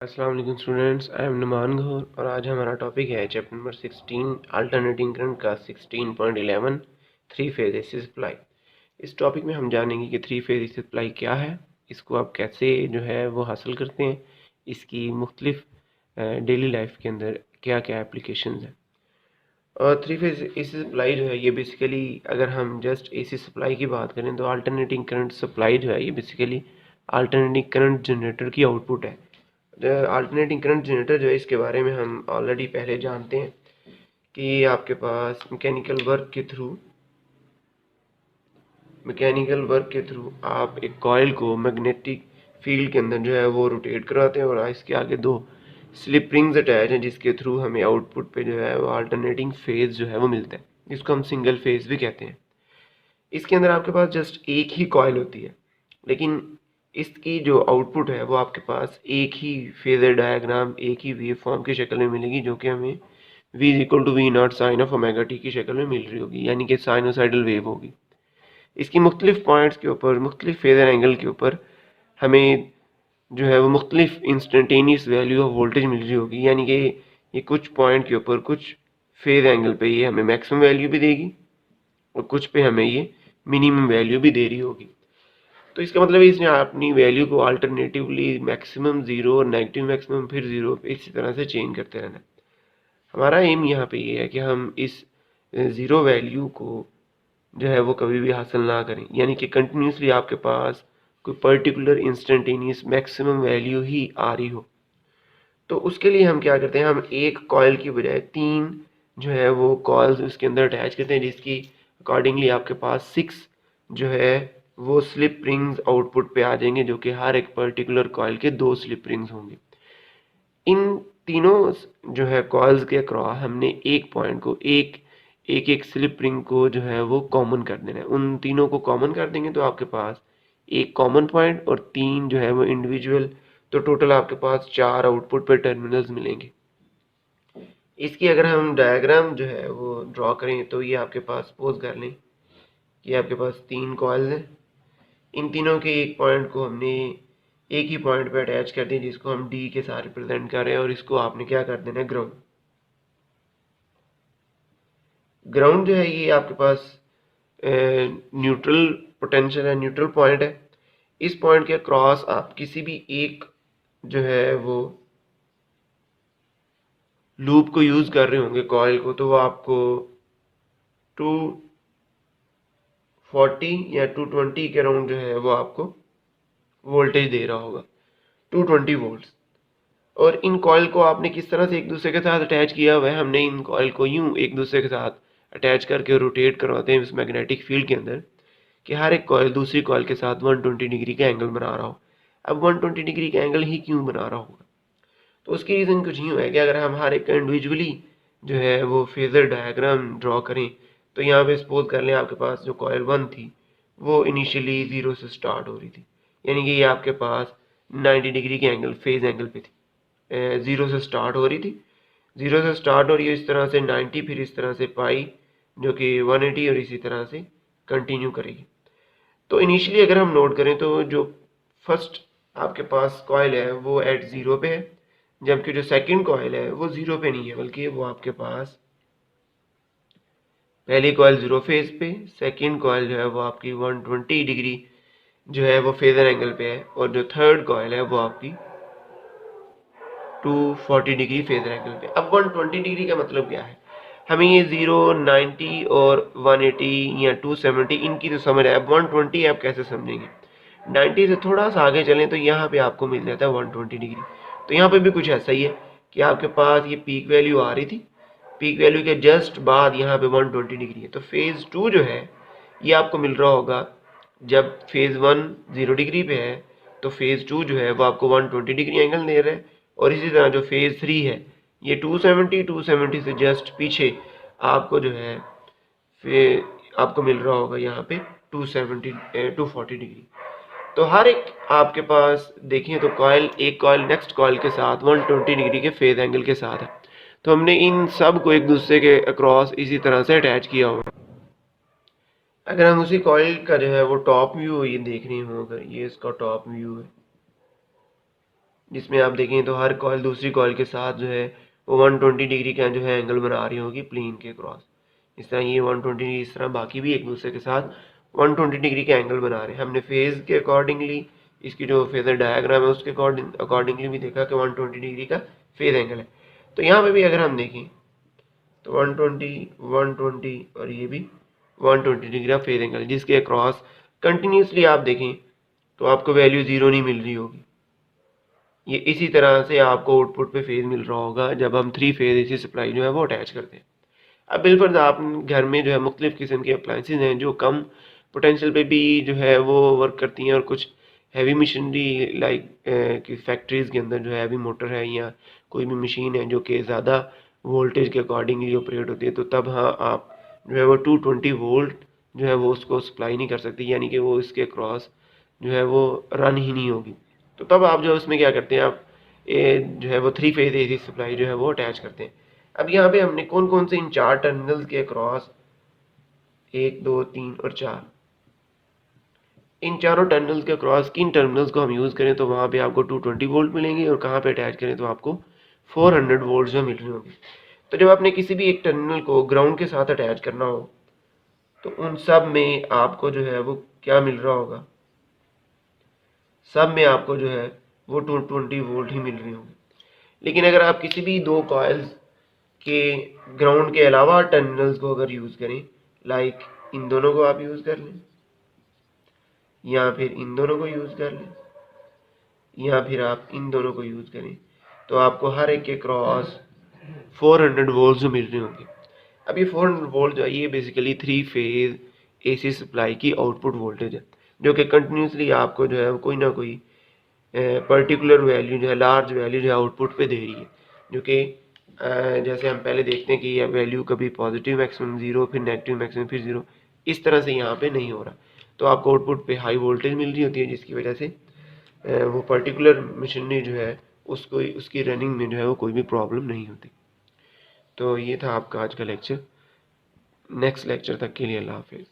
अस्सलाम वालेकुम students, I am Numan गौर और आज हमारा टॉपिक है चैप्टर नंबर 16 अल्टरनेटिंग करंट का 16.11 थ्री फेज एसी सप्लाई। इस टॉपिक में हम जानेंगे कि थ्री फेज एसी सप्लाई क्या है, इसको आप कैसे जो है वो हासिल करते हैं, इसकी मुख्तलिफ डेली लाइफ के अंदर क्या क्या एप्लीकेशंस हैं। और थ्री फेज एसी सप्लाई जो है ये बेसिकली, अगर हम जस्ट एसी सप्लाई की बात करें तो अल्टरनेटिंग करंट सप्लाई जो है ये बेसिकली अल्टरनेटिंग करंट जनरेटर की आउटपुट है। अल्टरनेटिंग करंट जनरेटर जो है इसके बारे में हम ऑलरेडी पहले जानते हैं कि आपके पास मैकेनिकल वर्क के थ्रू आप एक कॉइल को मैग्नेटिक फील्ड के अंदर जो है वो रोटेट कराते हैं और इसके आगे दो स्लिप रिंग्स अटैच हैं जिसके थ्रू हमें आउटपुट पे जो है वो अल्टरनेटिंग फेज जो है वो मिलता है, जिसको हम सिंगल फेज भी कहते हैं। इसके अंदर आपके पास जस्ट एक ही कॉइल होती है, लेकिन इसकी जो आउटपुट है वो आपके पास एक ही फेजर डायग्राम, एक ही वेव फॉर्म की शक्ल में मिलेगी, जो कि हमें v equal to V naught sine of omega T की शक्ल में मिल रही होगी, यानी कि साइनोसाइडल वेव होगी। इसकी मुख्तलिफ पॉइंट्स के ऊपर, मुख्तलिफ फेजर एंगल के ऊपर हमें जो है वो मुख्तलिफ इंस्टेंटेनियस वैल्यू ऑफ वोल्टेज मिल रही होगी, यानी कि ये कुछ पॉइंट के ऊपर, कुछ फेज एंगल पे ये हमें मैक्सिमम वैल्यू भी देगी और कुछ पे हमें ये मिनिमम वैल्यू भी दे रही होगी। तो इसका मतलब इसने अपनी वैल्यू को अल्टरनेटिवली मैक्सिमम ज़ीरो और नेगेटिव मैक्सिमम फिर ज़ीरो पे इसी तरह से चेंज करते रहना। हमारा एम यहाँ पे ये है कि हम इस ज़ीरो वैल्यू को जो है वो कभी भी हासिल ना करें, यानी कि कंटिन्यूसली आपके पास कोई पर्टिकुलर इंस्टेंटेनियस मैक्सिमम वैल्यू ही आ रही हो। तो उसके लिए हम क्या करते हैं, हम एक कॉइल की बजाय तीन जो है वो कॉइल्स उसके अंदर अटैच करते हैं, जिसकी अकॉर्डिंगली आपके पास सिक्स जो है वो स्लिप रिंग्स आउटपुट पे आ जाएंगे, जो कि हर एक पर्टिकुलर कॉइल के दो स्लिप रिंग्स होंगे। इन तीनों जो है कॉइल्स के अक्रॉस हमने एक पॉइंट को, एक एक एक स्लिप रिंग को जो है वो कॉमन कर देना है। उन तीनों को कॉमन कर देंगे तो आपके पास एक कॉमन पॉइंट और तीन जो है वो इंडिविजुअल, तो टोटल आपके पास चार आउटपुट पे टर्मिनल्स मिलेंगे। इसकी अगर हम डायग्राम जो है वो ड्रॉ करें तो ये आपके पास, सपोज कर लें कि आपके पास तीन कॉइल्स हैं। इन तीनों के एक पॉइंट को हमने एक ही पॉइंट पे अटैच कर दिया, जिसको हम डी के साथ रिप्रेजेंट कर रहे हैं, और इसको आपने क्या कर देना है, ग्राउंड। ग्राउंड जो है ये आपके पास न्यूट्रल पोटेंशियल है, न्यूट्रल पॉइंट है। इस पॉइंट के क्रॉस आप किसी भी एक जो है वो लूप को यूज कर रहे होंगे कॉइल को, तो वो आपको 240 या 220 के अराउंड जो है वो आपको वोल्टेज दे रहा होगा, 220 वोल्ट्स। और इन कॉइल को आपने किस तरह से एक दूसरे के साथ अटैच किया हुआ है, हमने इन कॉइल को यूं एक दूसरे के साथ अटैच करके रोटेट करवाते हैं इस मैग्नेटिक फील्ड के अंदर, कि हर एक कॉइल दूसरी कॉइल के साथ 120 डिग्री का एंगल बना रहा हो। अब 120 डिग्री का एंगल ही क्यों बना रहा होगा, तो उसकी रीज़न कुछ यूँ है कि अगर हम हर एक का इंडिविजुअली जो है वो फेजर डायग्राम ड्रॉ करें, तो यहाँ पे सपोज कर लें आपके पास जो कॉइल 1 थी वो इनिशियली ज़ीरो से स्टार्ट हो रही थी, यानी कि ये आपके पास 90 डिग्री के एंगल, फेज एंगल पे थी, ज़ीरो से स्टार्ट हो रही थी। ज़ीरो से स्टार्ट हो रही है इस तरह से 90, फिर इस तरह से पाई जो कि 180, और इसी तरह से कंटिन्यू करेगी। तो इनिशियली अगर हम नोट करें तो जो फर्स्ट आपके पास कॉइल है वो एट ज़ीरो पे है, जबकि जो सेकंड कॉइल है वो ज़ीरो पे नहीं है, बल्कि वो आपके पास पहली कॉइल ज़ीरो फेज पे, सेकंड कॉइल जो है वो आपकी 120 डिग्री जो है वो फेजर एंगल पे है, और जो थर्ड कॉइल है वो आपकी 240 डिग्री फेजर एंगल पे। अब 120 डिग्री का मतलब क्या है, हमें ये 0, 90 और 180 या 270 इनकी तो समझ है। अब 120 आप कैसे समझेंगे, 90 से थोड़ा सा आगे चलें तो यहाँ पे आपको मिल जाता है 120 डिग्री। तो यहाँ पे भी कुछ ऐसा ही है कि आपके पास ये पीक वैल्यू आ रही थी, पीक वैल्यू के जस्ट बाद यहाँ पे 120 डिग्री है। तो फेज़ टू जो है ये आपको मिल रहा होगा, जब फेज़ वन 0 डिग्री पे है तो फेज़ टू जो है वो आपको 120 डिग्री एंगल दे रहा है, और इसी तरह जो फेज़ थ्री है ये 270 से जस्ट पीछे आपको जो है फिर आपको मिल रहा होगा यहाँ पे 240 डिग्री। तो हर एक आपके पास देखिए तो कॉइल, एक कॉइल नेक्स्ट कॉइल के साथ 120 डिग्री के फेज एंगल के साथ है, तो हमने इन सब को एक दूसरे के अक्रॉस इसी तरह से अटैच किया हुआ है। अगर हम उसी कॉइल का जो है वो टॉप व्यू ये देख रहे हो, अगर ये इसका टॉप व्यू है, जिसमें आप देखें तो हर कॉइल दूसरी कॉइल के साथ जो है वो 120 डिग्री का जो है एंगल बना रही होगी प्लेन के क्रॉस। इस तरह ये 120, इस तरह बाकी भी एक दूसरे के साथ 120 डिग्री के एंगल बना रहे हैं। हमने फेज़ के अकॉर्डिंगली इसकी जो फेज़र डायग्राम है उसके अकॉर्डिंगली भी देखा कि 120 डिग्री का फेज़ एंगल है। तो यहाँ पे भी अगर हम देखें तो 120, 120 और ये भी 120 डिग्री का फेज़ एंगल, जिसके अक्रॉस कंटिन्यूसली आप देखें तो आपको वैल्यू ज़ीरो नहीं मिल रही होगी। ये इसी तरह से आपको आउटपुट पे फेज़ मिल रहा होगा जब हम 3 फेज़ एसी सप्लाई जो है वो अटैच करते हैं। अब बिलफर्ज आप घर में जो है मुख्तलिफ़ किस्म की अप्लाइंसेज हैं जो कम पोटेंशियल पे भी जो है वो वर्क करती हैं, और कुछ हैवी मशीनरी लाइक कि फैक्ट्रीज़ के अंदर जो है हैवी मोटर है या कोई भी मशीन है जो कि ज़्यादा वोल्टेज के अकॉर्डिंगली ऑपरेट होती है, तो तब हाँ आप जो है वो 220 वोल्ट जो है वो उसको सप्लाई नहीं कर सकती, यानी कि वो इसके क्रॉस जो है वो रन ही नहीं होगी। तो तब आप जो उसमें क्या करते हैं, आप जो है वो 3 फेज़ एसी सप्लाई जो है वो अटैच करते हैं। अब यहाँ पे हमने कौन कौन से इन 4 टर्मिनल्स के अक्रॉस 1, 2, 3 और 4, इन चारों टर्मिनल्स के अक्रॉस किन टर्मिनल्स को हम यूज़ करें तो वहाँ पे आपको 220 वोल्ट मिलेंगे, और कहाँ पे अटैच करें तो आपको 400 वोल्ट जो मिल रहे होंगे। तो जब आपने किसी भी एक टर्मिनल को ग्राउंड के साथ अटैच करना हो तो उन सब में आपको जो है वो क्या मिल रहा होगा, सब में आपको जो है वो 220 वोल्ट ही मिल रही होंगे। लेकिन अगर आप किसी भी दो कॉइल्स के ग्राउंड के अलावा टर्मिनल्स को अगर यूज़ करें, लाइक इन दोनों को आप यूज़ कर लें, या फिर इन दोनों को यूज़ कर लें, या फिर आप इन दोनों को यूज़ करें, तो आपको हर एक के क्रॉस 400 वोल्ट मिल रहे होंगे। अब ये 400 वोल्ट जो है ये बेसिकली 3 फेज़ एसी सप्लाई की आउटपुट वोल्टेज है, जो कि कंटिन्यूसली आपको जो है कोई ना कोई पर्टिकुलर वैल्यू जो है, लार्ज वैल्यू जो है आउटपुट पे दे रही है, जो कि जैसे हम पहले देखते हैं कि यह वैल्यू कभी पॉजिटिव मैक्सिमम 0, फिर नेगेटिव मैक्सिमम, फिर 0, इस तरह से यहाँ पे नहीं हो रहा। तो आपको आउटपुट पे हाई वोल्टेज मिल रही होती है, जिसकी वजह से वो पर्टिकुलर मशीनरी जो है उसको उसकी रनिंग में जो है वो कोई भी प्रॉब्लम नहीं होती। तो ये था आपका आज का लेक्चर। नेक्स्ट लेक्चर तक के लिए अल्लाह हाफिज़।